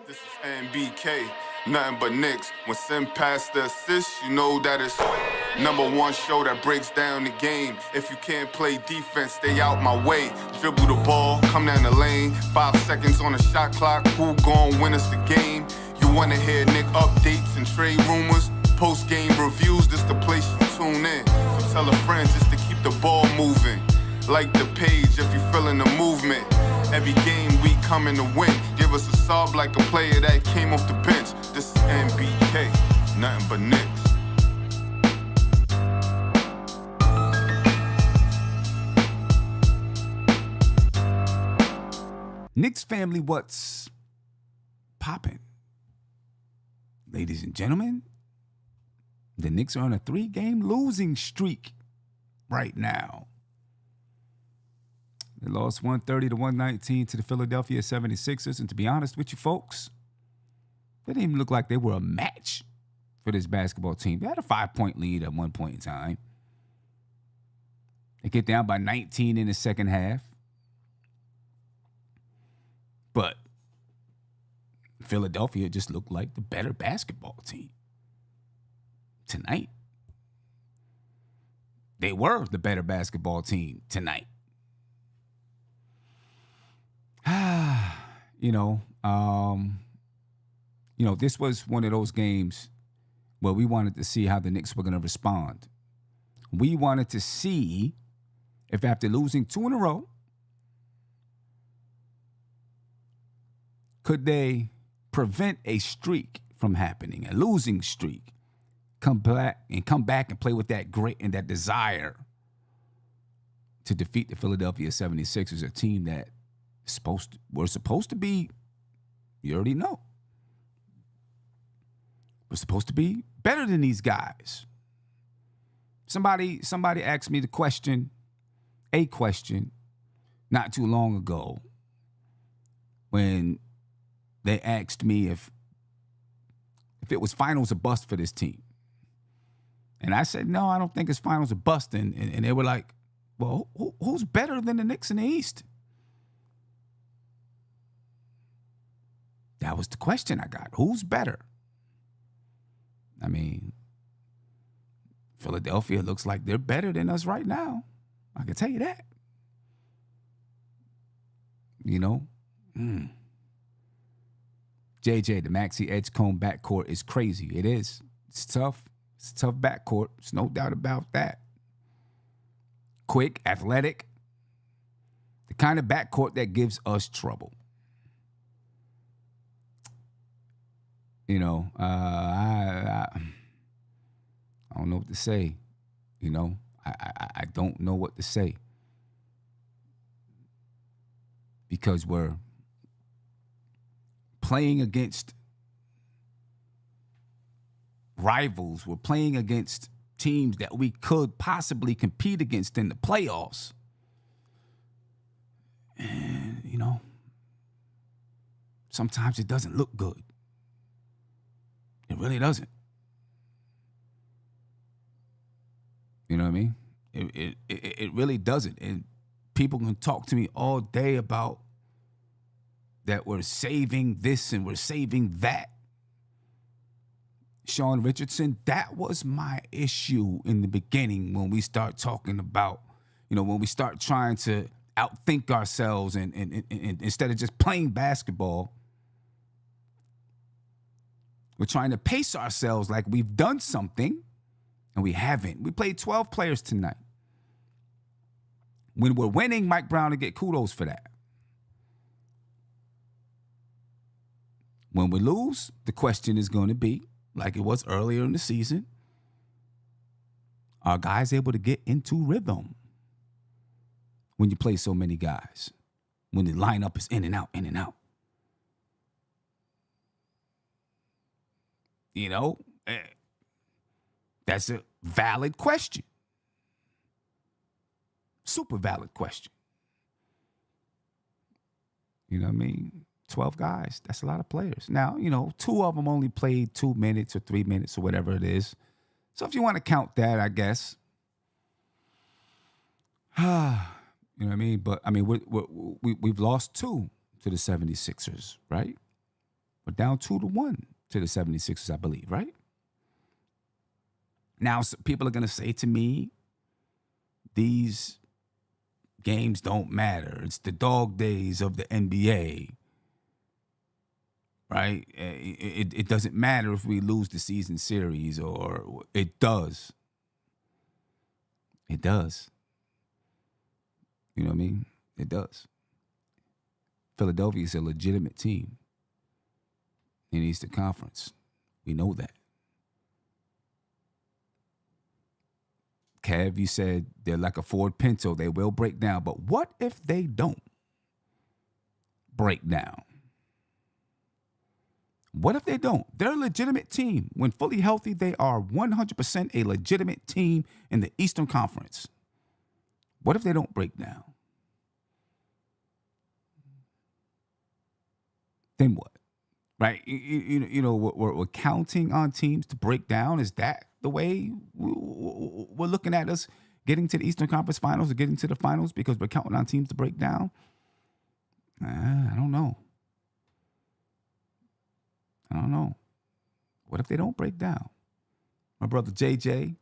This is NBK, nothing but Knicks. When Sim passed the assist, you know that it's #1 show that breaks down the game. If you can't play defense, stay out my way. Dribble the ball, come down the lane. 5 seconds on the shot clock, who gon' win us the game? You wanna hear Nick updates and trade rumors? Post-game reviews, this the place you tune in. So tell a friend just to keep the ball moving. Like the page if you feeling the movement. Every game we coming to win. Give us a sub like a player that came off the bench. This is NBK, nothing but Knicks. Knicks family, what's poppin'? Ladies and gentlemen, the Knicks are on a 3-game losing streak right now. They lost 130-119 to the Philadelphia 76ers. And to be honest with you folks, they didn't even look like they were a match for this basketball team. They had a 5-point lead at one point in time. They get down by 19 in the second half. But Philadelphia just looked like the better basketball team tonight. They were the better basketball team tonight. This was one of those games where we wanted to see how the Knicks were going to respond. We wanted to see if after losing 2 in a row, could they prevent a streak from happening, a losing streak, come back and play with that grit and that desire to defeat the Philadelphia 76ers, a team that we're supposed to be, you already know, we're supposed to be better than these guys. Somebody asked me a question not too long ago when they asked me if it was finals or bust for this team. And I said, no, I don't think it's finals or bust. And they were like, well, who's better than the Knicks in the East? That was the question I got. Who's better? I mean, Philadelphia looks like they're better than us right now. I can tell you that. JJ, the Maxey Edgecombe backcourt is crazy. It is. It's tough. It's a tough backcourt. There's no doubt about that. Quick, athletic. The kind of backcourt that gives us trouble. I don't know what to say. I don't know what to say. Because we're playing against rivals. We're playing against teams that we could possibly compete against in the playoffs. And, sometimes it doesn't look good. It really doesn't. You know what I mean? It really doesn't. And people can talk to me all day about that we're saving this and we're saving that. Sean Richardson, that was my issue in the beginning when we start talking about, when we start trying to outthink ourselves and instead of just playing basketball, we're trying to pace ourselves like we've done something, and we haven't. We played 12 players tonight. When we're winning, Mike Brown will get kudos for that. When we lose, the question is going to be, like it was earlier in the season, are guys able to get into rhythm when you play so many guys? When the lineup is in and out, in and out. That's a valid question. Super valid question. You know what I mean? 12 guys, that's a lot of players. Now, 2 of them only played 2 minutes or 3 minutes or whatever it is. So if you want to count that, I guess. You know what I mean? But, we've lost 2 to the 76ers, right? We're down 2-1 to the 76ers, I believe, right? Now, people are going to say to me, these games don't matter. It's the dog days of the NBA, right? It doesn't matter if we lose the season series, or it does. It does. You know what I mean? It does. Philadelphia is a legitimate team in the Eastern Conference. We know that. Kev, you said they're like a Ford Pinto. They will break down. But what if they don't break down? What if they don't? They're a legitimate team. When fully healthy, they are 100% a legitimate team in the Eastern Conference. What if they don't break down? Then what? Right? You know, we're counting on teams to break down. Is that the way we're looking at us getting to the Eastern Conference Finals or getting to the finals because we're counting on teams to break down? I don't know. What if they don't break down? My brother JJ,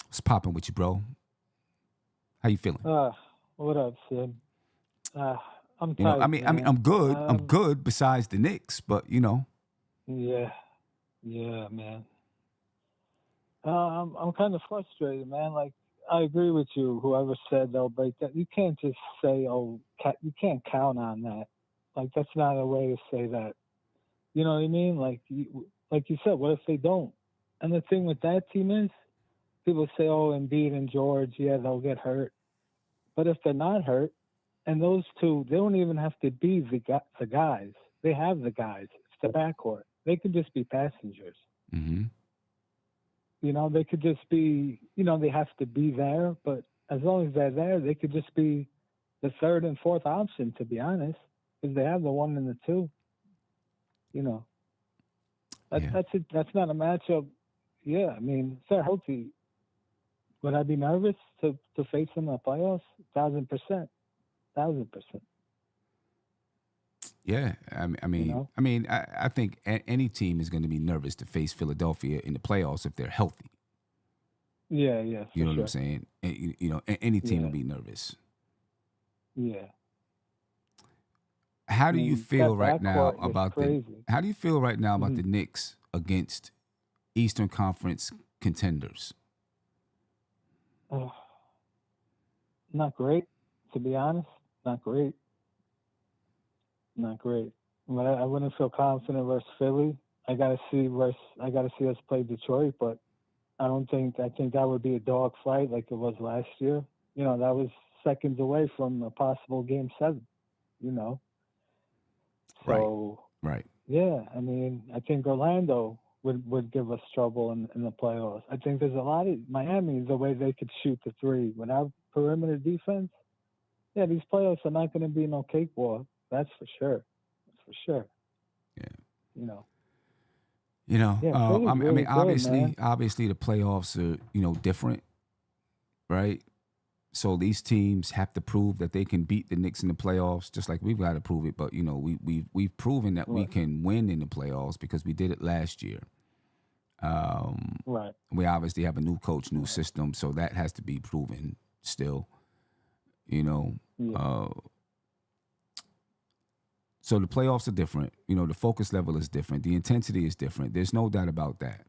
what's popping with you, bro? How you feeling? What up, Sid? I'm You know, tight, man. I'm good. I'm good besides the Knicks, but you know. Yeah, man. I'm kind of frustrated, man. Like, I agree with you. Whoever said they'll break that, you can't just say, "Oh, you can't count on that." Like, that's not a way to say that. You know what I mean? Like you said, what if they don't? And the thing with that team is, people say, "Oh, Embiid and George, yeah, they'll get hurt." But if they're not hurt, and those two, they don't even have to be the guys. They have the guys. It's the backcourt. They could just be passengers. Mm-hmm. You know, they could just be, you know, they have to be there. But as long as they're there, they could just be the third and fourth option, to be honest, because they have the 1 and the 2. You know, that's not a matchup. Yeah, I mean, if they're healthy, would I be nervous to face them in the playoffs? 1,000%. 1,000%. Yeah, I mean, You know? I think any team is going to be nervous to face Philadelphia in the playoffs if they're healthy. Yeah. You know what I'm saying? You know, any team will be nervous. Yeah. How do you feel right now about crazy. How do you feel right now about the Knicks against Eastern Conference contenders? Not great, to be honest. Not great. But I wouldn't feel confident versus Philly. I gotta see us play Detroit, but I think that would be a dog fight like it was last year. You know, that was seconds away from a possible Game 7. You know. So right. Yeah, I mean, I think Orlando would give us trouble in the playoffs. I think there's a lot of Miami, the way they could shoot the three without perimeter defense. Yeah, these playoffs are not going to be no cakewalk. That's for sure. Yeah. You know. Obviously the playoffs are, you know, different, right? So these teams have to prove that they can beat the Knicks in the playoffs, just like we've got to prove it. But you know, we've proven that we can win in the playoffs because we did it last year. Right. We obviously have a new coach, new system, so that has to be proven still. You know. Yeah. So the playoffs are different. You know, the focus level is different. The intensity is different. There's no doubt about that.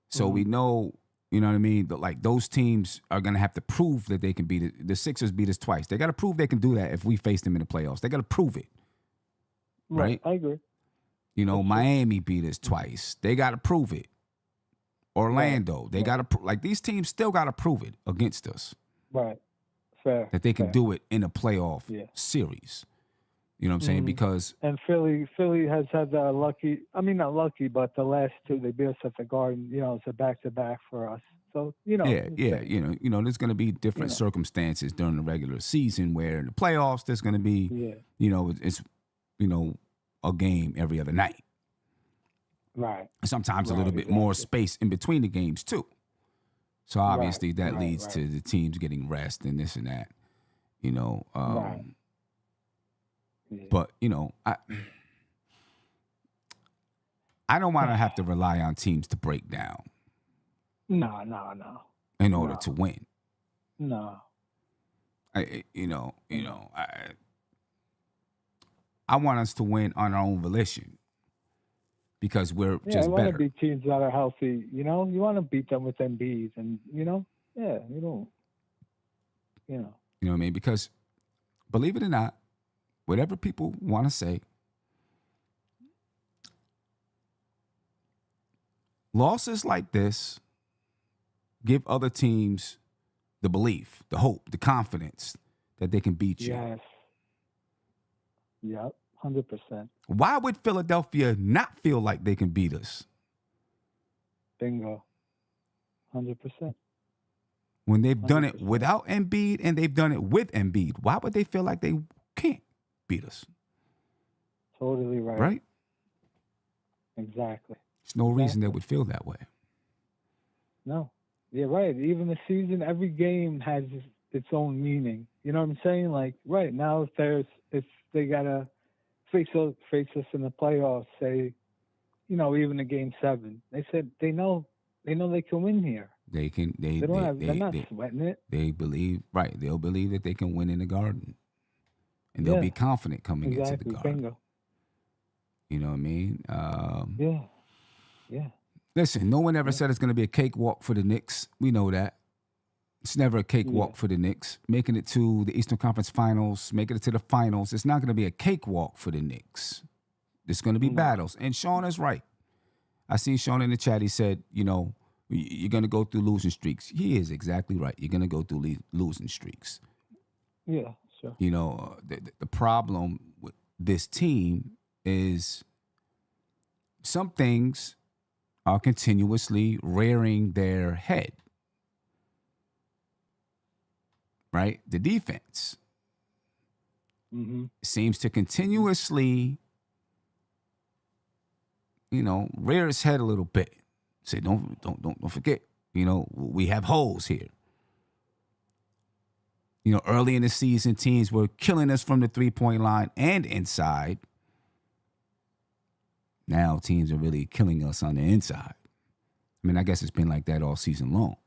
So we know, you know what I mean? Like those teams are going to have to prove that they can beat it. The Sixers beat us twice. They got to prove they can do that if we face them in the playoffs. They got to prove it. Right? I agree. You know, Miami beat us twice. They got to prove it. Orlando, they got to like these teams still got to prove it against us. Right. Fair. That they can do it in a playoff series. You know what I'm saying? Because Philly has had the not lucky, but the last two they beat us at the Garden. You know, it's a back-to-back for us. So you know, you know, there's going to be different circumstances during the regular season where in the playoffs there's going to be, you know, it's a game every other night. Right. Sometimes a little bit more space in between the games too. So obviously that leads to the teams getting rest and this and that. You know. But you know, I don't want to have to rely on teams to break down No. in order to win. No. I want us to win on our own volition because we're just you want better. to beat teams that are healthy. You want to beat them with Embiid, and you don't. You know what I mean? Because believe it or not, whatever people want to say, losses like this give other teams the belief, the hope, the confidence that they can beat you. Yes. Yep. 100%. Why would Philadelphia not feel like they can beat us? Bingo. 100%. When they've done it 100%. without Embiid and they've done it with Embiid, why would they feel like they can't beat us? Totally right. Right? Exactly. There's no reason they would feel that way. No. Yeah, right. Even the season, every game has its own meaning. You know what I'm saying? Like, right now, if they gotta face us in the playoffs, say, even a game 7, they said they know they can win here. They're not sweating it. They believe, right? They'll believe that they can win in the Garden, and they'll be confident coming into the Garden. Bingo. You know what I mean? Yeah. Listen, no one ever said it's going to be a cakewalk for the Knicks. We know that. It's never a cakewalk for the Knicks. Making it to the Eastern Conference Finals, making it to the finals, it's not going to be a cakewalk for the Knicks. There's going to be battles. And Sean is right. I see Sean in the chat. He said, you're going to go through losing streaks. He is exactly right. You're going to go through losing streaks. Yeah, sure. The problem with this team is some things are continuously rearing their head. Right? The defense seems to continuously, rear its head a little bit. Say, don't forget, we have holes here. Early in the season, teams were killing us from the 3-point line and inside. Now teams are really killing us on the inside. I mean, I guess it's been like that all season long.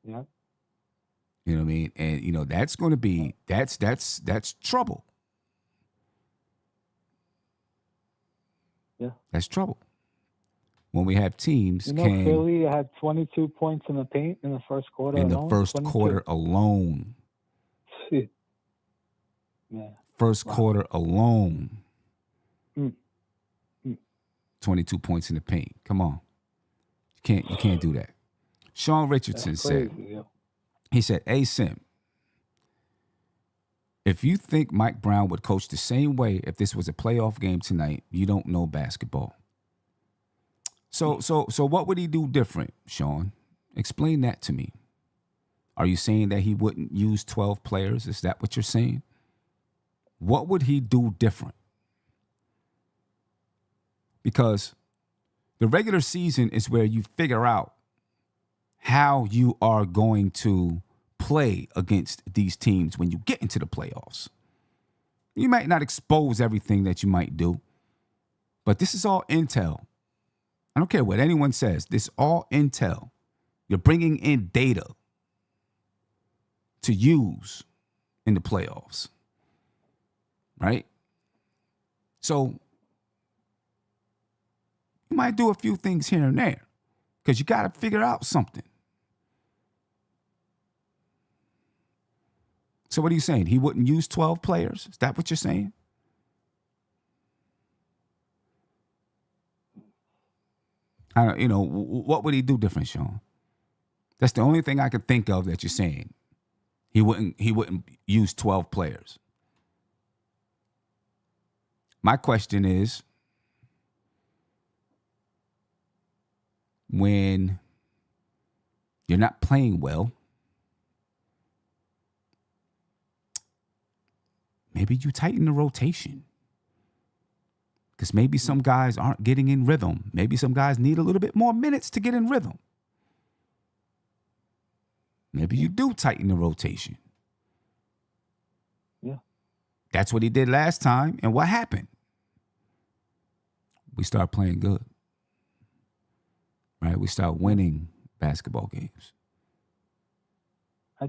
Yeah. You know what I mean? And, that's going to be, that's trouble. Yeah. That's trouble. When we have teams Philly had 22 points in the paint in the first quarter alone. In the first quarter alone. Yeah. First quarter alone. 22 points in the paint. Come on. You can't do that. Sean Richardson said, he said, "Hey, Sim, if you think Mike Brown would coach the same way if this was a playoff game tonight, you don't know basketball." So what would he do different, Sean? Explain that to me. Are you saying that he wouldn't use 12 players? Is that what you're saying? What would he do different? Because the regular season is where you figure out how you are going to play against these teams when you get into the playoffs. You might not expose everything that you might do, but this is all intel. I don't care what anyone says. This is all intel. You're bringing in data to use in the playoffs, right? So you might do a few things here and there because you got to figure out something. So what are you saying? He wouldn't use 12 players? Is that what you're saying? What would he do different, Sean? That's the only thing I could think of that you're saying. He wouldn't use 12 players. My question is, when you're not playing well, maybe you tighten the rotation. Because maybe some guys aren't getting in rhythm. Maybe some guys need a little bit more minutes to get in rhythm. Maybe you do tighten the rotation. Yeah. That's what he did last time. And what happened? we start playing good. Right? We start winning basketball games. I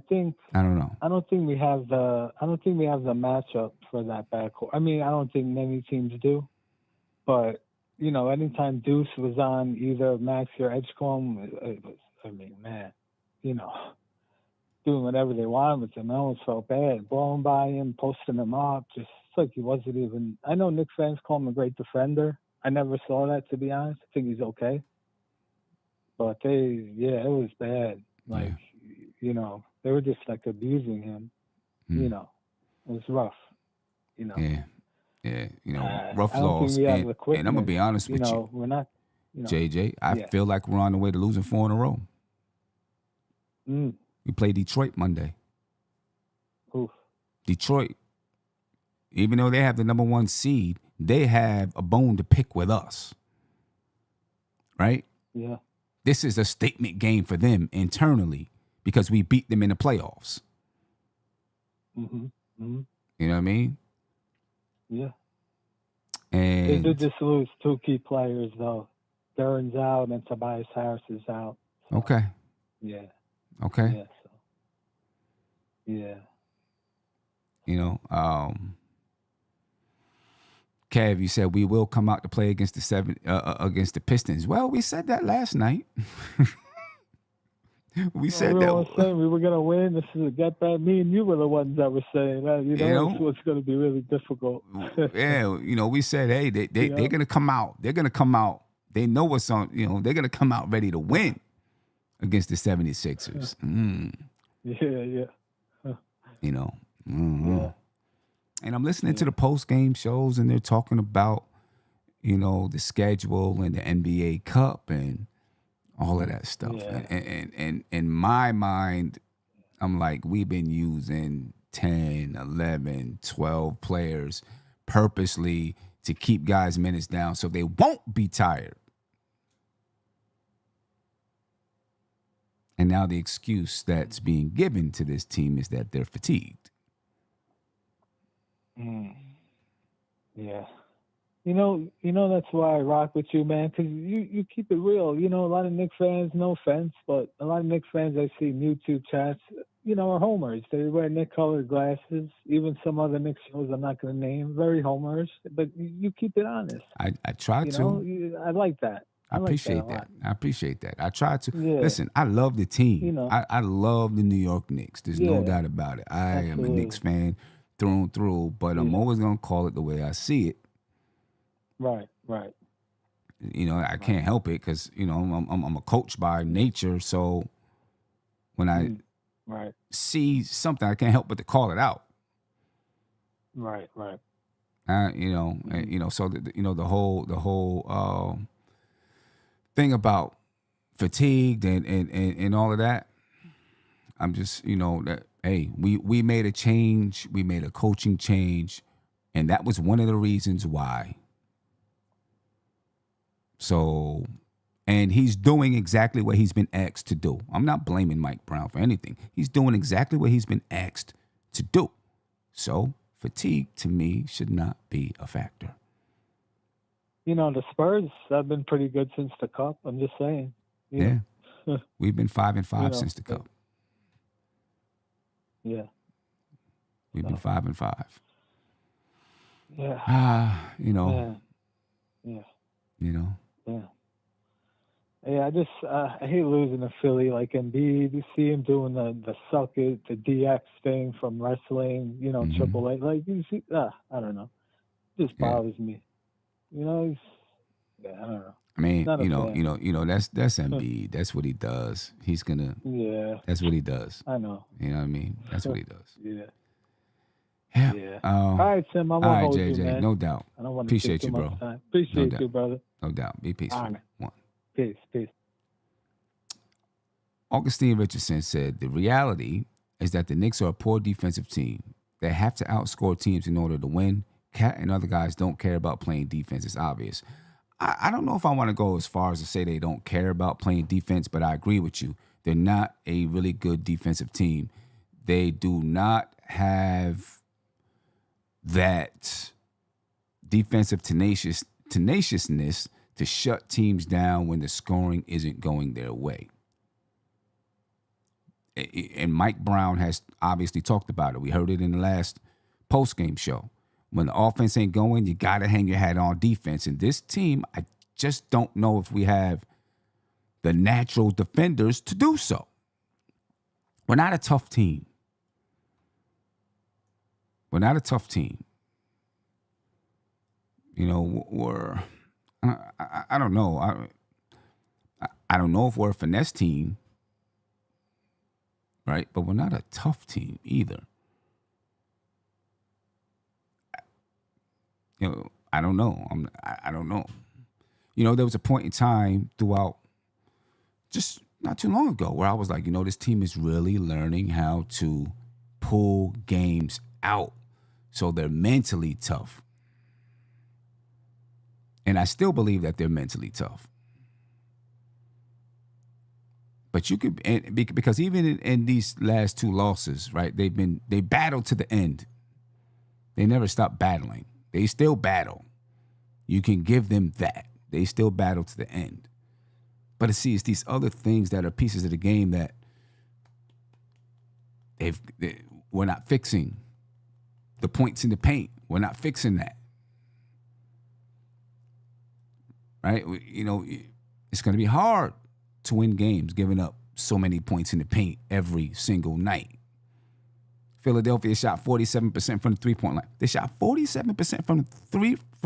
don't know. I don't think we have the matchup for that backcourt. I mean, I don't think many teams do. But, anytime Deuce was on either Maxey or Edgecombe, it was, man, doing whatever they wanted with him. I almost felt bad. Blowing by him, posting him up, just like he wasn't even. I know Knicks fans call him a great defender. I never saw that, to be honest. I think he's okay. But it was bad. Like, they were just like abusing him. It was rough. Yeah. Rough loss. And I'm going to be honest with you. We're not, JJ, I feel like we're on the way to losing 4 in a row. We play Detroit Monday. Oof. Detroit, even though they have the number 1 seed, they have a bone to pick with us. Right? Yeah. This is a statement game for them internally because we beat them in the playoffs. Mm-hmm. Mm-hmm. You know what I mean? Yeah. And they did just lose 2 key players, though. Duran's out and Tobias Harris is out. So, okay. Yeah. Okay. Yeah. Yeah. Kev, you said we will come out to play against against the Pistons. Well, we said that last night. We said that we were saying we were going to win. This is a get back. Me and you were the ones that were saying that. It's going to be really difficult. Yeah, we said, hey, they're going to come out. They're going to come out. They know what's on. They're going to come out ready to win against the 76ers. Yeah. Yeah. And I'm listening to the post-game shows, and they're talking about, the schedule and the NBA Cup and all of that stuff. Yeah. And in my mind, I'm like, we've been using 10, 11, 12 players purposely to keep guys' minutes down so they won't be tired. And now the excuse that's being given to this team is that they're fatigued. Yeah. That's why I rock with you, man, because you keep it real. A lot of Knicks fans, no offense, but a lot of Knicks fans I see in YouTube chats, are homers. They wear Knick-colored glasses. Even some other Knicks shows I'm not going to name, very homers. But you keep it honest. I try to. I like that. I appreciate that. I appreciate that. I try to. Yeah. Listen, I love the team. I love the New York Knicks. There's no doubt about it. I am a Knicks fan through and through, but I'm always going to call it the way I see it. Right. I can't help it because, I'm a coach by nature. So when I see something, I can't help but to call it out. Right. So the whole thing about fatigued and all of that. I'm just, that, hey, we made a change. We made a coaching change. And that was one of the reasons why. So, and he's doing exactly what he's been asked to do. I'm not blaming Mike Brown for anything. He's doing exactly what he's been asked to do. So, fatigue to me should not be a factor. The Spurs have been pretty good since the Cup. I'm just saying. Yeah. We've been 5-5 since the Cup. Yeah. We've been 5-5. Yeah. Yeah. Yeah, I hate losing to Philly like Embiid. You see him doing the suck it, the DX thing from wrestling, Triple A. Like, you see, I don't know. It just bothers me. I don't know. I mean, that's Embiid. That's what he does. He's gonna. Yeah. That's what he does. I know. You know what I mean? That's what he does. Yeah. Yeah. All right, Tim. I won't hold JJ, you, man. No doubt. I don't want to Appreciate take too you, much bro. time. Appreciate you, brother. No doubt. Be peaceful. All right. One. Peace. Augustine Richardson said, the reality is that the Knicks are a poor defensive team. They have to outscore teams in order to win. Cat and other guys don't care about playing defense. It's obvious. I don't know if I want to go as far as to say they don't care about playing defense, but I agree with you. They're not a really good defensive team. They do not have that defensive tenaciousness to shut teams down when the scoring isn't going their way. And Mike Brown has obviously talked about it. We heard it in the last postgame show. When the offense ain't going, you got to hang your hat on defense. And this team, I just don't know if we have the natural defenders to do so. We're not a tough team. We're not a tough team. You know, I don't know. I don't know if we're a finesse team, right? But we're not a tough team either. You know, I don't know. I don't know. You know, there was a point in time throughout just not too long ago where I was like, you know, this team is really learning how to pull games out so they're mentally tough. And I still believe that they're mentally tough. But you could, because even in these last two losses, right, they battled to the end. They never stopped battling. They still battle. You can give them that. They still battle to the end. But it's these other things that are pieces of the game that we're not fixing. The points in the paint, we're not fixing that. Right? You know, it's going to be hard to win games giving up so many points in the paint every single night. Philadelphia shot 47% from the three-point line. They shot 47% from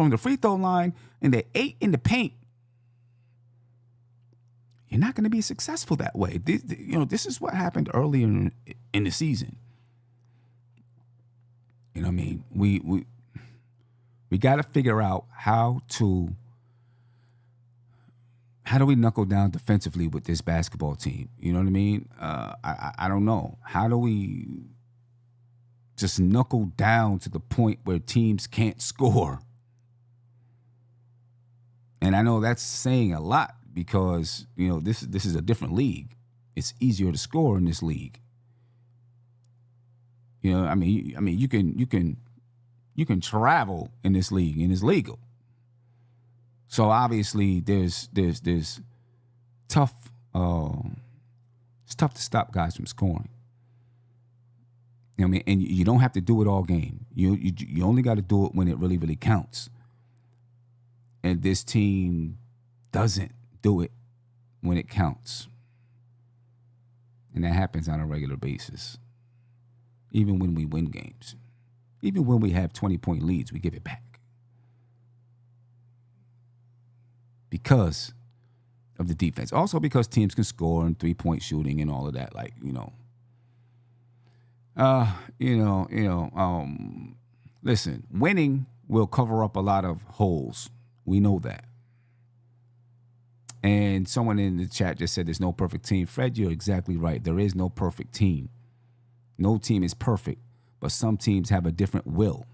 the free throw line, and they're 8 in the paint. You're not going to be successful that way. This is what happened earlier in the season. You know what I mean? We got to figure out how do we knuckle down defensively with this basketball team? You know what I mean? I don't know. How do we just knuckle down to the point where teams can't score? And I know that's saying a lot because, you know, this is a different league. It's easier to score in this league. You know, I mean, you can travel in this league and it's legal. So obviously there's tough. It's tough to stop guys from scoring. You know what I mean? And you don't have to do it all game. You only got to do it when it really, really counts. And this team doesn't do it when it counts. And that happens on a regular basis. Even when we win games. Even when we have 20-point leads, we give it back. Because of the defense. Also because teams can score and three-point shooting and all of that. Like, listen, winning will cover up a lot of holes. We know that. And someone in the chat just said there's no perfect team. Fred, you're exactly right. There is no perfect team. No team is perfect, but some teams have a different will.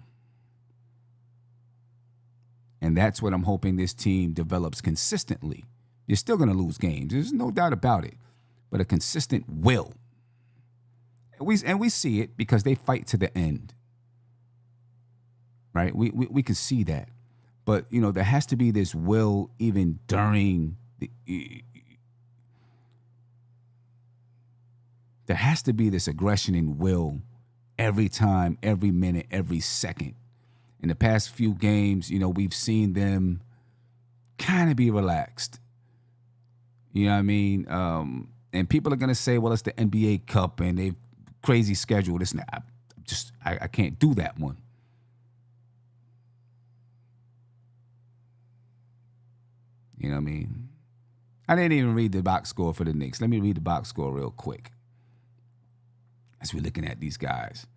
And that's what I'm hoping this team develops consistently. You're still going to lose games. There's no doubt about it. But a consistent will. And we see it because they fight to the end. Right? We can see that. But, there has to be this will even during there has to be this aggression and will every time, every minute, every second. In the past few games, we've seen them kind of be relaxed. You know what I mean? And people are going to say, well, it's the NBA Cup and they've crazy schedule. This and that. I can't do that one. You know what I mean? I didn't even read the box score for the Knicks. Let me read the box score real quick. As we're looking at these guys.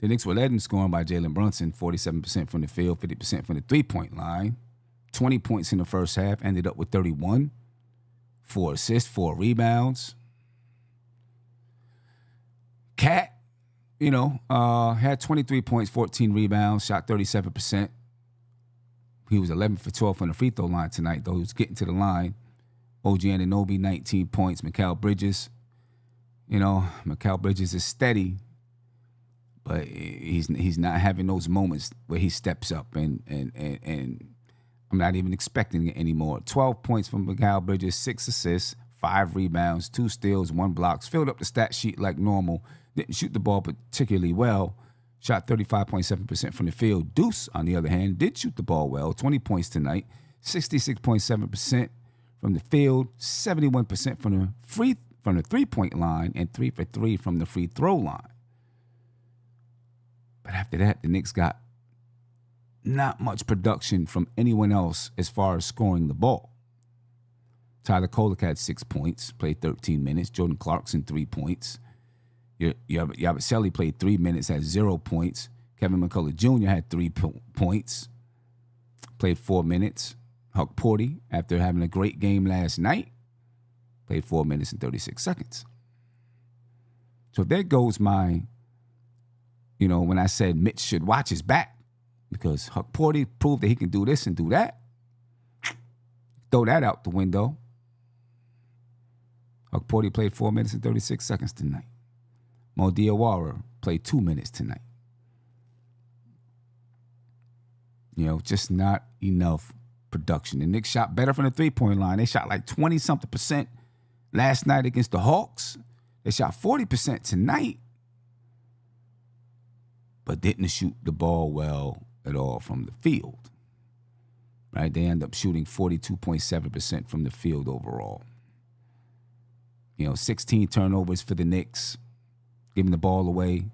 The Knicks were led in scoring by Jalen Brunson, 47% from the field, 50% from the three-point line. 20 points in the first half, ended up with 31. 4 assists, 4 rebounds. Cat, had 23 points, 14 rebounds, shot 37%. He was 11 for 12 from the free throw line tonight, though. He was getting to the line. OG Anunoby, 19 points. Mikal Bridges, Mikal Bridges is steady, but he's not having those moments where he steps up. And I'm not even expecting it anymore. 12 points from Mikal Bridges, 6 assists, 5 rebounds, 2 steals, 1 blocks. Filled up the stat sheet like normal. Didn't shoot the ball particularly well. Shot 35.7% from the field. Deuce, on the other hand, did shoot the ball well. 20 points tonight. 66.7% from the field. 71% from the three-point line, and 3 for 3 from the free throw line. But after that, the Knicks got not much production from anyone else as far as scoring the ball. Tyler Kolek had 6 points, played 13 minutes. Jordan Clarkson, 3 points. Yabusele played 3 minutes, had 0 points. Kevin McCullough Jr. had 3 points, played 4 minutes. Huck Porty, after having a great game last night, played 4 minutes and 36 seconds. So there goes my, when I said Mitch should watch his back, because Huck Porty proved that he can do this and do that. Throw that out the window. Huck Porty played 4 minutes and 36 seconds tonight. Mo Diawara played 2 minutes tonight. Just not enough production. The Knicks shot better from the three-point line. They shot like 20-something% last night against the Hawks. They shot 40% tonight, but didn't shoot the ball well at all from the field. Right? They end up shooting 42.7% from the field overall. 16 turnovers for the Knicks, giving the ball away,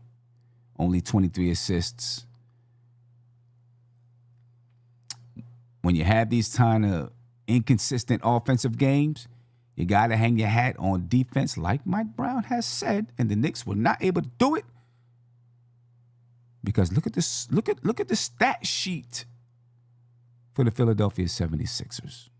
only 23 assists. When you have these kind of inconsistent offensive games, you got to hang your hat on defense, like Mike Brown has said, and the Knicks were not able to do it. Because look at this, look at the stat sheet for the Philadelphia 76ers.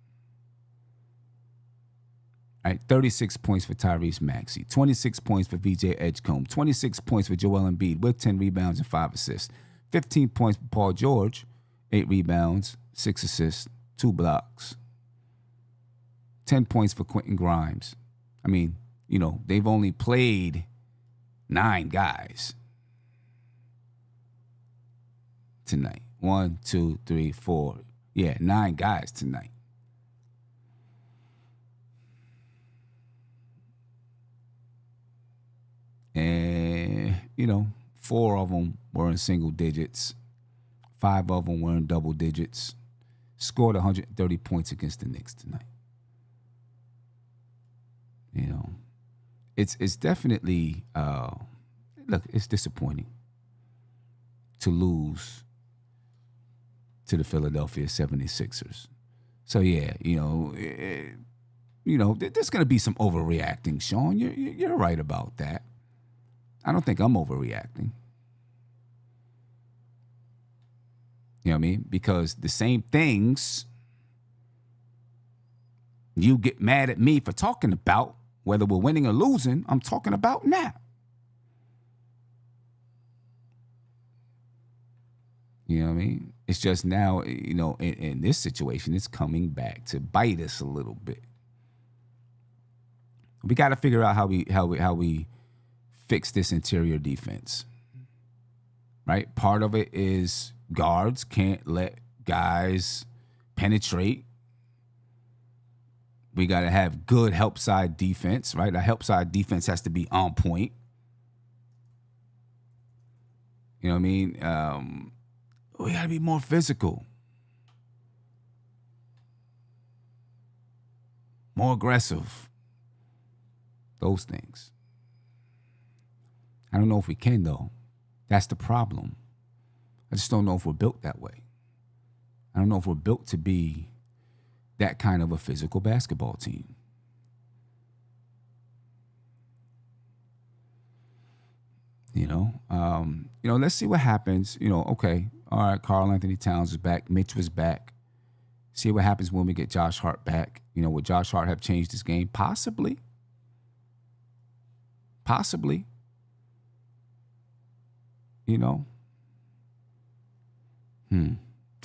All right, 36 points for Tyrese Maxey, 26 points for VJ Edgecombe, 26 points for Joel Embiid with 10 rebounds and 5 assists, 15 points for Paul George, 8 rebounds, 6 assists, 2 blocks, 10 points for Quentin Grimes. I mean, they've only played 9 guys tonight. 1, 2, 3, 4. Yeah, 9 guys tonight. And, 4 of them were in single digits. 5 of them were in double digits. Scored 130 points against the Knicks tonight. It's definitely, it's disappointing to lose to the Philadelphia 76ers. So, yeah, there's going to be some overreacting, Sean. You're right about that. I don't think I'm overreacting. You know what I mean? Because the same things you get mad at me for talking about, whether we're winning or losing, I'm talking about now. You know what I mean? It's just now, in this situation, it's coming back to bite us a little bit. We got to figure out how we fix this interior defense. Right? Part of it is guards can't let guys penetrate. We got to have good help side defense, right? Our help side defense has to be on point. You know what I mean? We got to be more physical, more aggressive. Those things. I don't know if we can, though. That's the problem. I just don't know if we're built that way. I don't know if we're built to be that kind of a physical basketball team. Let's see what happens. Okay, all right, Karl-Anthony Towns is back. Mitch was back. See what happens when we get Josh Hart back. Would Josh Hart have changed his game? Possibly. Possibly. I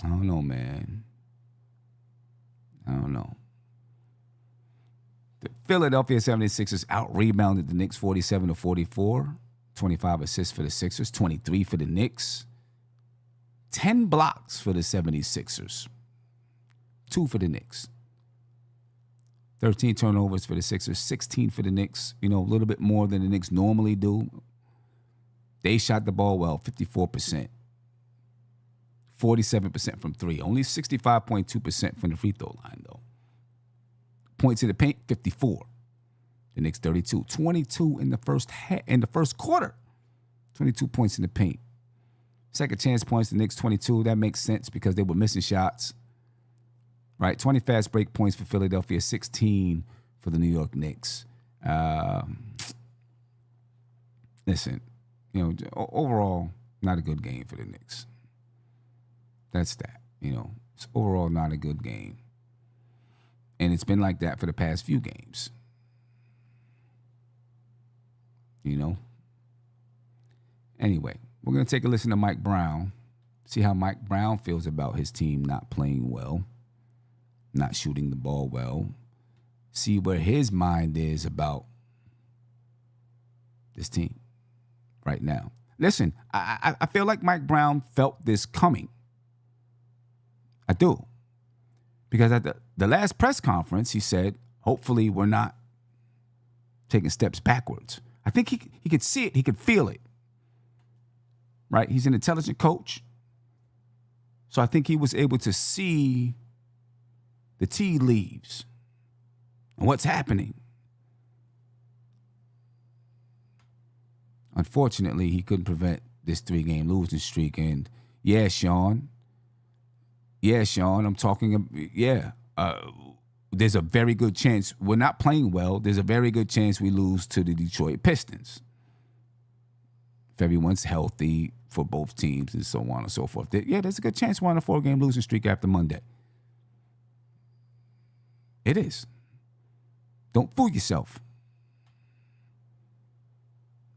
don't know, man. I don't know. The Philadelphia 76ers out-rebounded the Knicks 47-44. 25 assists for the Sixers, 23 for the Knicks. 10 blocks for the 76ers. 2 for the Knicks. 13 turnovers for the Sixers, 16 for the Knicks, a little bit more than the Knicks normally do. They shot the ball well, 54%. 47% from 3. Only 65.2% from the free throw line, though. Points in the paint, 54. The Knicks 32. 22 in the first quarter. 22 points in the paint. Second chance points, the Knicks 22. That makes sense because they were missing shots. Right, 20 fast break points for Philadelphia, 16 for the New York Knicks. Listen, overall, not a good game for the Knicks. That's that. It's overall not a good game. And it's been like that for the past few games. Anyway, we're going to take a listen to Mike Brown, see how Mike Brown feels about his team not playing well, not shooting the ball well, see where his mind is about this team right now. Listen, I feel like Mike Brown felt this coming. I do. Because at the last press conference, he said, hopefully we're not taking steps backwards. I think he could see it. He could feel it. Right? He's an intelligent coach. So I think he was able to see the tea leaves and what's happening. Unfortunately, he couldn't prevent this 3-game losing streak. And yeah, Sean, I'm talking, there's a very good chance we're not playing well. There's a very good chance we lose to the Detroit Pistons. If everyone's healthy for both teams and so on and so forth. There's a good chance we're on a 4-game losing streak after Monday. It is. Don't fool yourself.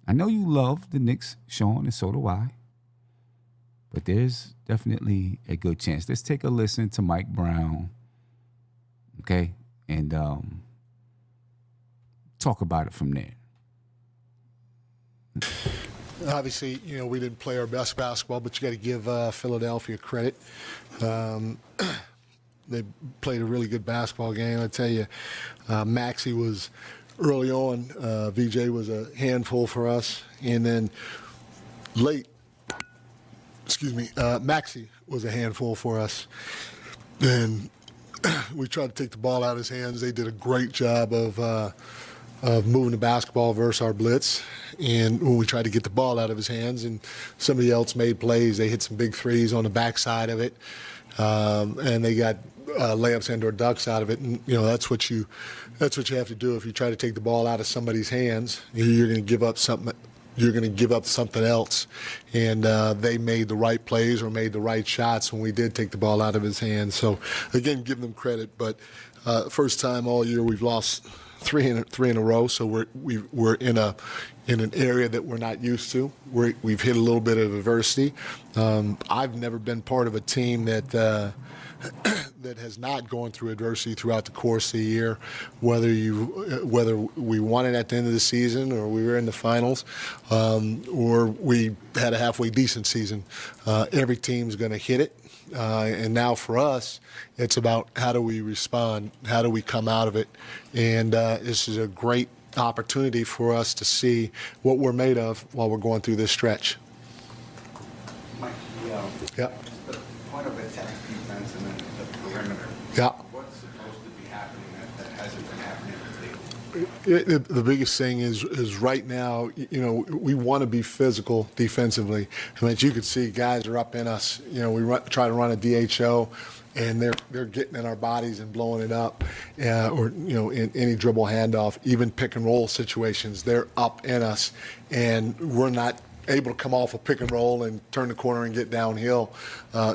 I know you love the Knicks, Sean, and so do I. But there's definitely a good chance. Let's take a listen to Mike Brown, okay? And talk about it from there. Obviously, we didn't play our best basketball, but you got to give Philadelphia credit. They played a really good basketball game. I tell you, Maxey was early on. VJ was a handful for us, and then late. Maxey was a handful for us, and we tried to take the ball out of his hands. They did a great job of moving the basketball versus our blitz, and when we tried to get the ball out of his hands, and somebody else made plays, they hit some big threes on the backside of it, and they got layups and/or ducks out of it. And that's what you have to do. If you try to take the ball out of somebody's hands, you're going to give up something. You're going to give up something else. And they made the right plays or made the right shots when we did take the ball out of his hands. So, again, give them credit. But first time all year we've lost three in a row. So we're in an area that we're not used to. We've hit a little bit of adversity. I've never been part of a team that has not gone through adversity throughout the course of the year, whether we won it at the end of the season or we were in the finals, or we had a halfway decent season. Every team's going to hit it. And now for us, it's about how do we respond, how do we come out of it. And this is a great opportunity for us to see what we're made of while we're going through this stretch. Mike, Yeah. the point of attack defense and then the perimeter. Yeah. What's supposed to be happening that hasn't been happening lately? The biggest thing is right now, we want to be physical defensively. I mean, as you can see, guys are up in us. We try to run a DHO, and they're getting in our bodies and blowing it up, or in any dribble handoff, even pick and roll situations, they're up in us, and we're not able to come off a pick and roll and turn the corner and get downhill.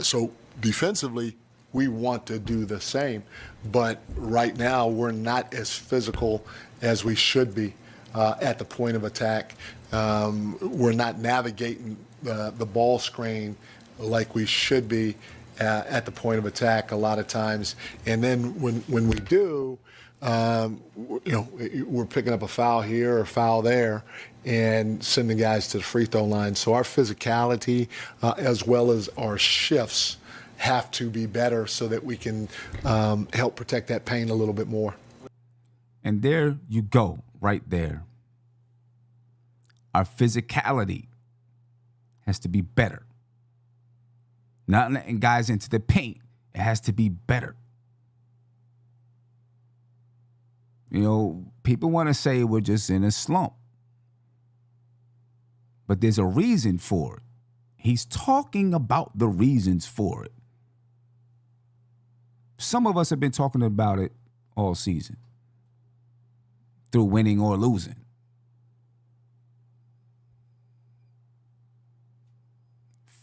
So defensively, we want to do the same, but right now we're not as physical as we should be at the point of attack. We're not navigating the ball screen like we should be at the point of attack a lot of times. And then when we do, we're picking up a foul here or foul there and sending guys to the free throw line. So our physicality, as well as our shifts, have to be better so that we can help protect that paint a little bit more. And there you go, right there. Our physicality has to be better. Not letting guys into the paint. It has to be better. You know, people want to say we're just in a slump. But there's a reason for it. He's talking about the reasons for it. Some of us have been talking about it all season, through winning or losing.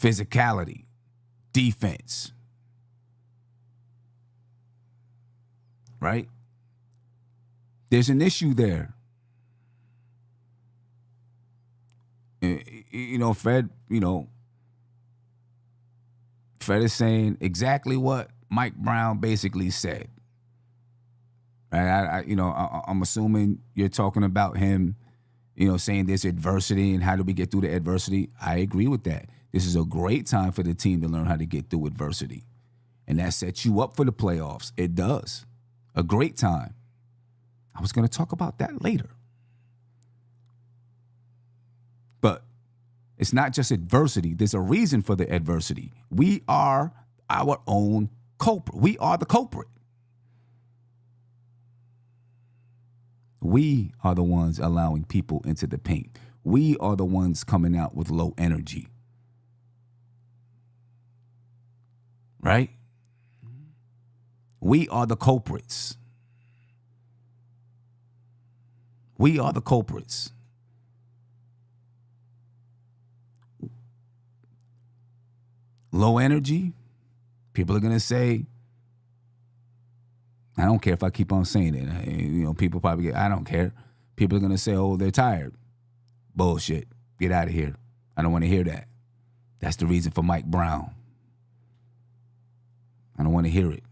Physicality, defense, right? There's an issue there. You know, Fred is saying exactly what Mike Brown basically said. Right? I'm assuming you're talking about him, saying there's adversity and how do we get through the adversity. I agree with that. This is a great time for the team to learn how to get through adversity. And that sets you up for the playoffs. It does. A great time. I was going to talk about that later. But it's not just adversity. There's a reason for the adversity. We are our own culprit. We are the culprit. We are the ones allowing people into the paint. We are the ones coming out with low energy. Right? We are the culprits. We are the culprits. Low energy, people are going to say, I don't care if I keep on saying it. People probably I don't care. People are going to say, oh, they're tired. Bullshit. Get out of here. I don't want to hear that. That's the reason for Mike Brown. I don't want to hear it.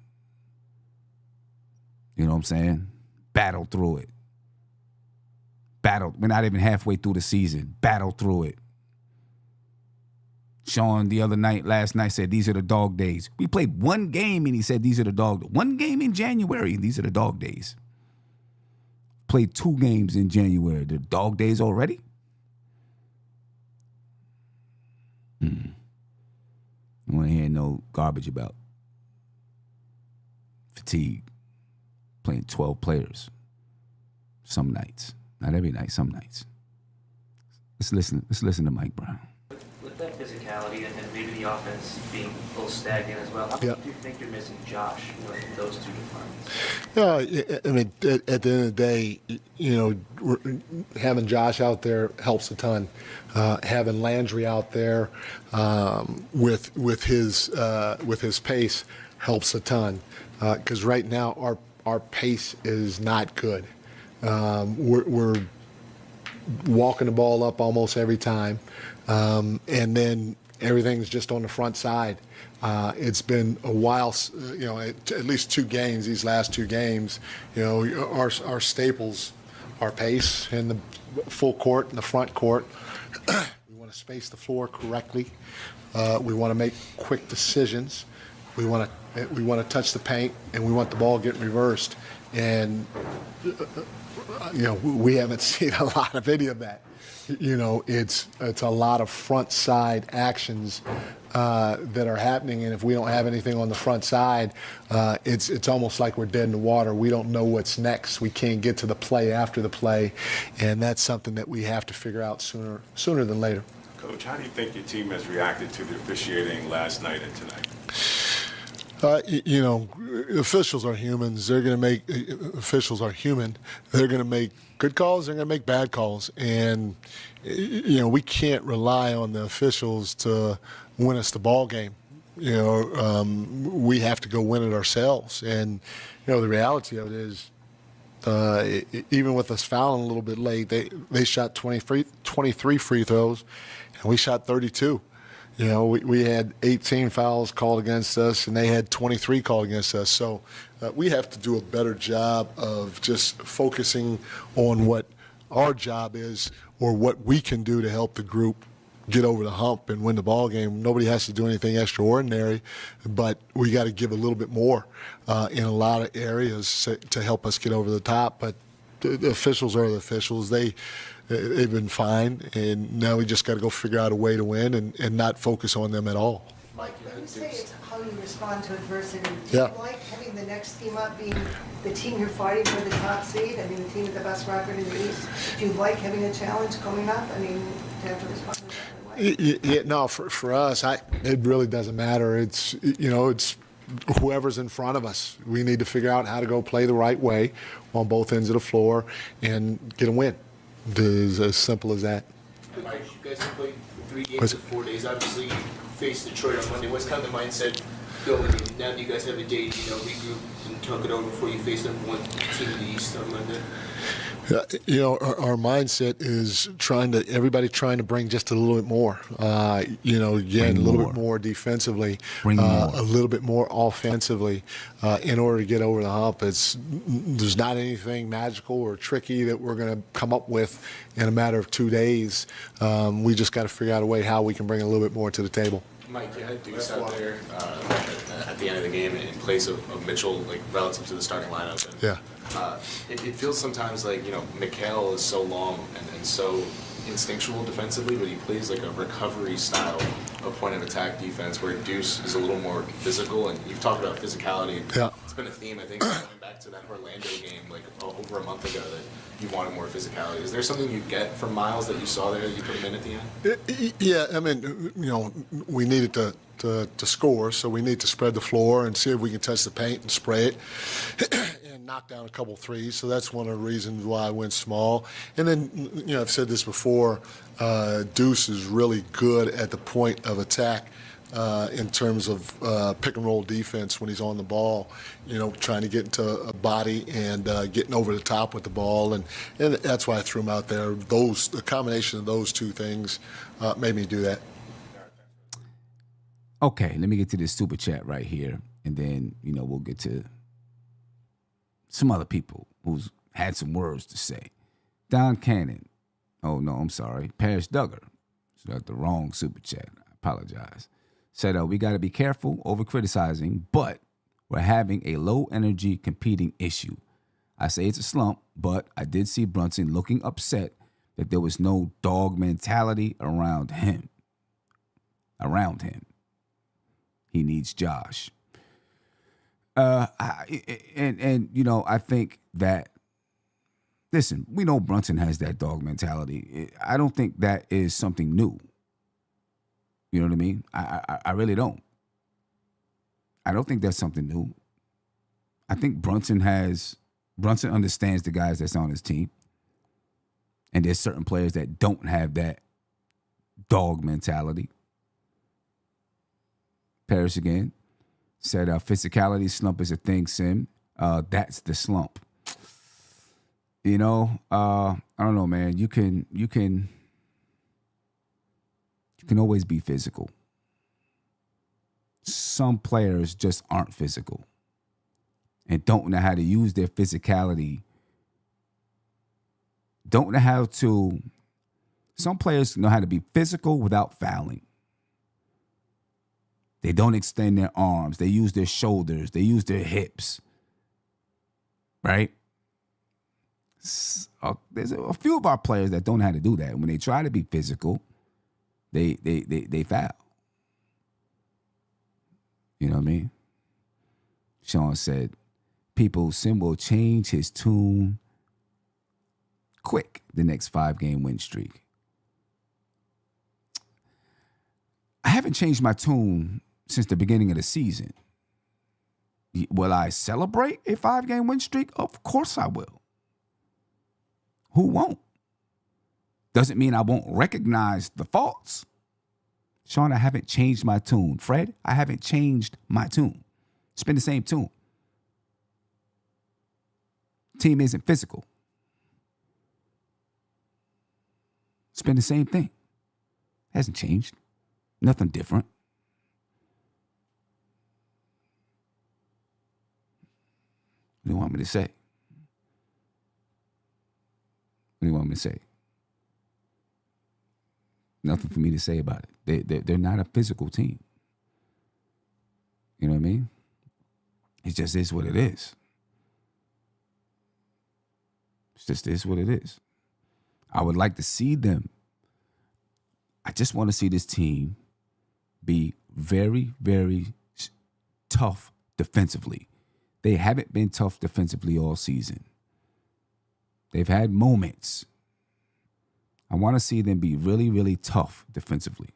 You know what I'm saying? Battle through it. Battle. We're not even halfway through the season. Battle through it. Sean last night said these are the dog days. We played one game and he said these are the dog days. One game in January and these are the dog days. Played 2 games in January. The dog days already? I don't want to hear no garbage about fatigue. Playing 12 players. Some nights. Not every night, some nights. Let's listen to Mike Brown. With that physicality and maybe the offense being a little stagnant as well, how do you think you're missing Josh in those two departments? I mean, at the end of the day, having Josh out there helps a ton. Having Landry out there with his pace helps a ton. Because right now our pace is not good. We're walking the ball up almost every time. And then everything's just on the front side. It's been a while, at least 2 games, these last 2 games, our staples, our pace in the full court and the front court. We want to space the floor correctly. We want to make quick decisions. We want to touch the paint, and we want the ball getting reversed. And, we haven't seen a lot of any of that. It's a lot of front side actions that are happening, and if we don't have anything on the front side, it's almost like we're dead in the water. We don't know what's next. We can't get to the play after the play, and that's something that we have to figure out sooner than later. Coach, how do you think your team has reacted to the officiating last night and tonight? Officials are humans. Officials are human. They're going to make good calls. They're going to make bad calls. And, we can't rely on the officials to win us the ball game. We have to go win it ourselves. And, the reality of it is, even with us fouling a little bit late, they shot 23 free throws, and we shot 32. We had 18 fouls called against us, and they had 23 called against us. So we have to do a better job of just focusing on what our job is or what we can do to help the group get over the hump and win the ball game. Nobody has to do anything extraordinary, but we got to give a little bit more in a lot of areas to help us get over the top. But the officials are the officials. They've been fine, and now we just got to go figure out a way to win and not focus on them at all. Mike, when you say it's how you respond to adversity, do you like having the next team up being the team you're fighting for the top seed? I mean, the team with the best record in the East. Do you like having a challenge coming up? I mean, to have to respond to that way? Yeah, no, for us, it really doesn't matter. It's whoever's in front of us. We need to figure out how to go play the right way on both ends of the floor and get a win. It's as simple as that. Mike, you guys have played 3 games in 4 days. Obviously, you faced Detroit on Monday. What's kind of the mindset going in? Now that you guys have a day to regroup and talk it over before you face number 1 team in the East on Monday? Our mindset is everybody trying to bring just a little bit more. Again, a little bit more defensively, a little bit more offensively, in order to get over the hump. There's not anything magical or tricky that we're going to come up with in a matter of 2 days. We just got to figure out a way how we can bring a little bit more to the table. Mike, you had Deuce out there at the end of the game in place of Mitchell, like relative to the starting lineup. And, yeah. It feels sometimes like, Mikal is so long and so instinctual defensively, but he plays like a recovery style of point of attack defense where Deuce is a little more physical. And you've talked about physicality. Yeah. It's been a theme, I think, going back to that Orlando game like over a month ago that you wanted more physicality. Is there something you get from Miles that you saw there that you put him in at the end? Yeah, I mean, we needed to score, so we need to spread the floor and see if we can touch the paint and spray it and knock down a couple threes. So that's one of the reasons why I went small. And then, I've said this before, Deuce is really good at the point of attack. In terms of pick and roll defense when he's on the ball, trying to get into a body and getting over the top with the ball, and that's why I threw him out there. The combination of those two things made me do that. Okay, let me get to this super chat right here, and then we'll get to some other people who's had some words to say. Don Cannon. Oh no, I'm sorry, Parrish Duggar. So that's the wrong super chat. I apologize. Said, we got to be careful over criticizing, but we're having a low-energy competing issue. I say it's a slump, but I did see Brunson looking upset that there was no dog mentality around him. He needs Josh. I think that, listen, we know Brunson has that dog mentality. I don't think that is something new. You know what I mean? I really don't. I don't think that's something new. I think Brunson understands the guys that's on his team. And there's certain players that don't have that dog mentality. Parrish again said, physicality slump is a thing, Sim. That's the slump. I don't know, man. You can always be physical. Some players just aren't physical and don't know how to use their physicality. Some players know how to be physical without fouling. They don't extend their arms. They use their shoulders. They use their hips. Right? There's a few of our players that don't know how to do that. When they try to be physical, they foul. You know what I mean? Sean said, Sim will change his tune quick the next 5-game win streak. I haven't changed my tune since the beginning of the season. Will I celebrate a 5-game win streak? Of course I will. Who won't? Doesn't mean I won't recognize the faults. Sean, I haven't changed my tune. Fred, I haven't changed my tune. It's been the same tune. Team isn't physical. It's been the same thing. Hasn't changed. Nothing different. What do you want me to say? What do you want me to say? Nothing for me to say about it. They're not a physical team. You know what I mean? It just is what it is. It just is what it is. I would like to see them. I just want to see this team be very, very tough defensively. They haven't been tough defensively all season. They've had moments. I want to see them be really, really tough defensively.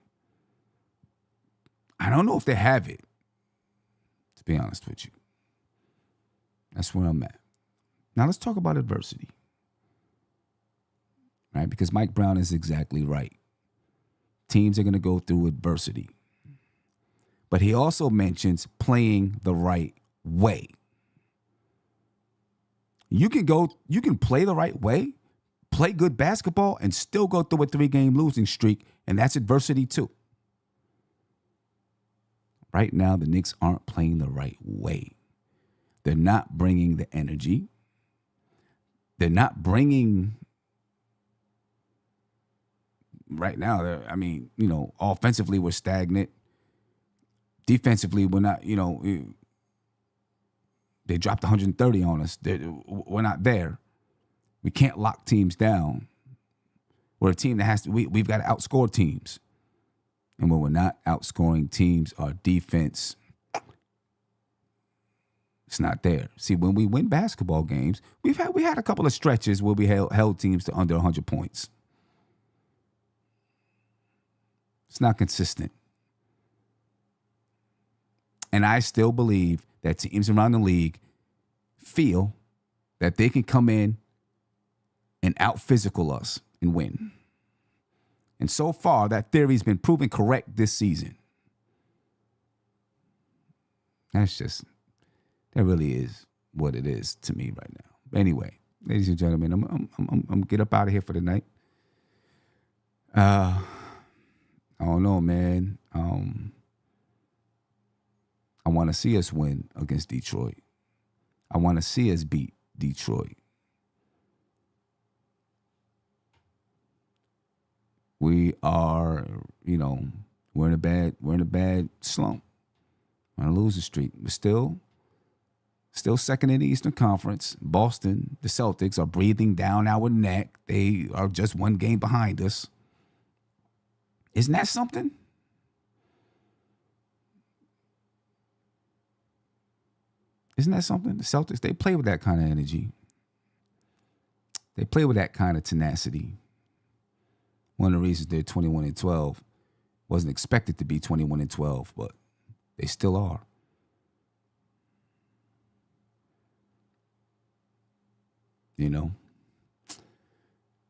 I don't know if they have it, to be honest with you. That's where I'm at. Now let's talk about adversity. Right? Because Mike Brown is exactly right. Teams are going to go through adversity. But he also mentions playing the right way. You can play the right way, play good basketball, and still go through a 3-game losing streak, and that's adversity too. Right now, the Knicks aren't playing the right way. They're not bringing the energy. They're not bringing... Right now, offensively, we're stagnant. Defensively, we're not, they dropped 130 on us. We're not there. We can't lock teams down. We're a team that we've got to outscore teams. And when we're not outscoring teams, our defense, it's not there. See, when we win basketball games, we had a couple of stretches where we held teams to under 100 points. It's not consistent. And I still believe that teams around the league feel that they can come in and out-physical us and win. And so far, that theory's been proven correct this season. That really is what it is to me right now. But anyway, ladies and gentlemen, I'm get up out of here for the night. I don't know, man. I want to see us win against Detroit. I want to see us beat Detroit. We are, we're in a bad slump. We're on a losing streak. We're still second in the Eastern Conference. Boston, the Celtics, are breathing down our neck. They are just one game behind us. Isn't that something? Isn't that something? The Celtics, they play with that kind of energy. They play with that kind of tenacity. One of the reasons they're 21-12 wasn't expected to be 21-12, but they still are.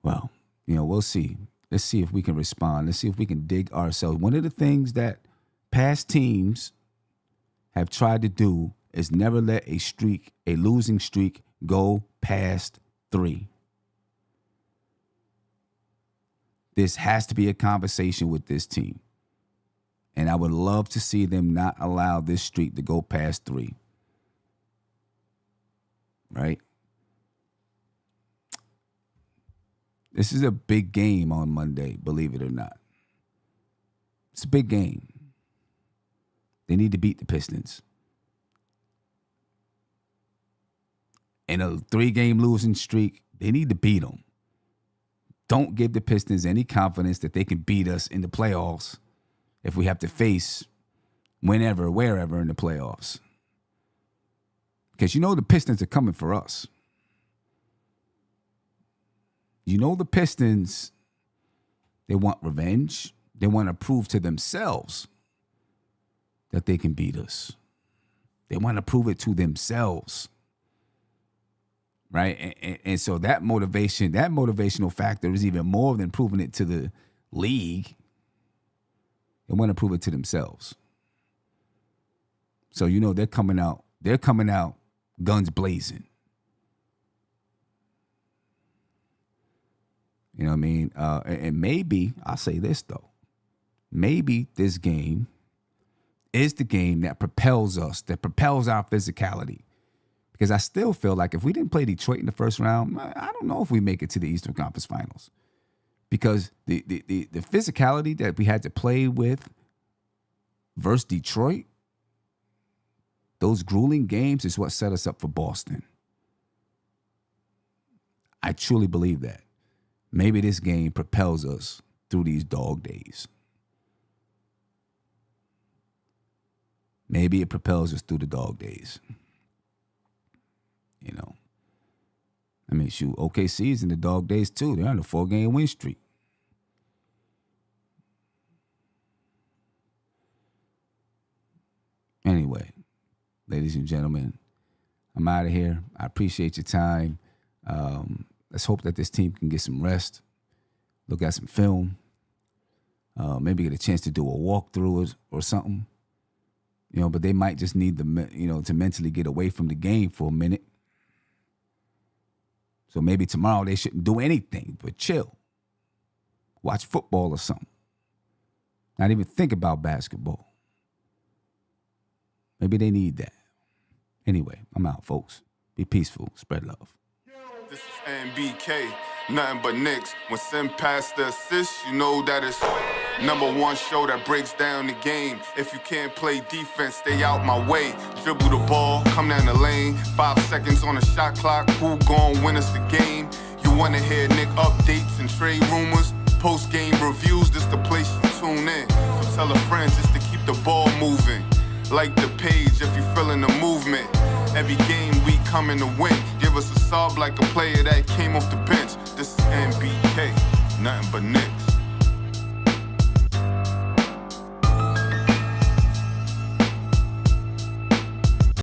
Well, we'll see. Let's see if we can respond. Let's see if we can dig ourselves. One of the things that past teams have tried to do is never let a losing streak, go past 3. This has to be a conversation with this team. And I would love to see them not allow this streak to go past 3. Right? This is a big game on Monday, believe it or not. It's a big game. They need to beat the Pistons. In a 3-game losing streak, they need to beat them. Don't give the Pistons any confidence that they can beat us in the playoffs if we have to face whenever, wherever in the playoffs. Because the Pistons are coming for us. The Pistons, they want revenge. They want to prove to themselves that they can beat us. They want to prove it to themselves. Right? And so that motivational factor is even more than proving it to the league. They want to prove it to themselves. So, they're coming out guns blazing. You know what I mean? And maybe, I'll say this though, maybe this game is the game that propels us, that propels our physicality. Because I still feel like if we didn't play Detroit in the first round, I don't know if we make it to the Eastern Conference Finals. Because the physicality that we had to play with versus Detroit, those grueling games is what set us up for Boston. I truly believe that. Maybe this game propels us through these dog days. Maybe it propels us through the dog days. You know. I mean, shoot, OKC is in the dog days too. They're on a 4-game win streak. Anyway, ladies and gentlemen, I'm out of here. I appreciate your time. Let's hope that this team can get some rest, look at some film, maybe get a chance to do a walkthrough or something. You know, but they might just need to mentally get away from the game for a minute. So maybe tomorrow they shouldn't do anything but chill, watch football or something, not even think about basketball. Maybe they need that. Anyway, I'm out, folks. Be peaceful. Spread love. This is NBK, nothing but Knicks. When Sim passed the assist, you know that it's #1 show that breaks down the game. If you can't play defense, stay out my way. Dribble the ball, come down the lane. 5 seconds on the shot clock. Who gon' win us the game? You wanna hear Nick updates and trade rumors? Post-game reviews, this the place you tune in. So tell a friend just to keep the ball moving. Like the page if you feeling the movement. Every game we coming to win. Give us a sub like a player that came off the bench. This is NBK, nothing but Knicks.